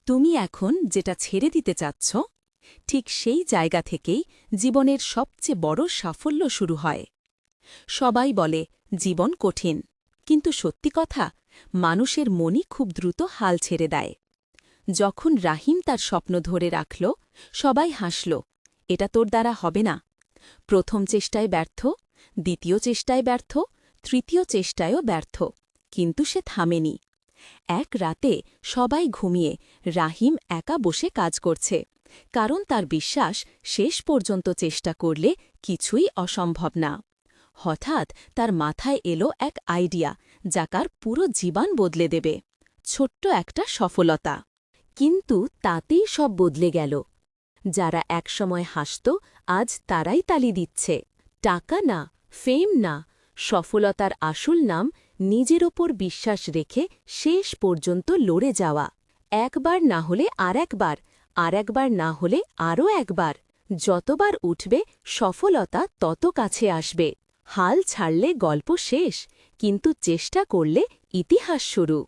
তুমি এখন যেটা ছেড়ে দিতে চাচ্ছ ঠিক সেই জায়গা থেকেই জীবনের সবচেয়ে বড় সাফল্য শুরু হয়। সবাই বলে জীবন কঠিন, কিন্তু সত্যি কথা, মানুষের মনই খুব দ্রুত হাল ছেড়ে দেয়। যখন রাহিম তার স্বপ্ন ধরে রাখল, সবাই হাসল, এটা তোর দ্বারা হবে না। প্রথম চেষ্টায় ব্যর্থ, দ্বিতীয় চেষ্টায় ব্যর্থ, তৃতীয় চেষ্টায়ও ব্যর্থ, কিন্তু সে থামেনি। এক রাতে সবাই ঘুমিয়ে রাহিম একা বসে কাজ করছে, কারণ তার বিশ্বাস শেষ পর্যন্ত চেষ্টা করলে কিছুই অসম্ভব না। হঠাৎ তার মাথায় এলো এক আইডিয়া, যা তার পুরো জীবন বদলে দেবে। ছোট্ট একটা সফলতা, কিন্তু তাতেই সব বদলে গেল। যারা একসময় হাসত, আজ তারাই তালি দিচ্ছে। টাকা না, ফেম না, সফলতার আসল নাম নিজের ওপর বিশ্বাস রেখে শেষ পর্যন্ত লড়ে যাওয়া। একবার না হলে আরেকবার, আরেকবার না হলে আরও একবার। যতবার উঠবে সফলতা তত কাছে আসবে। হাল ছাড়লে গল্প শেষ, কিন্তু চেষ্টা করলে ইতিহাস শুরু।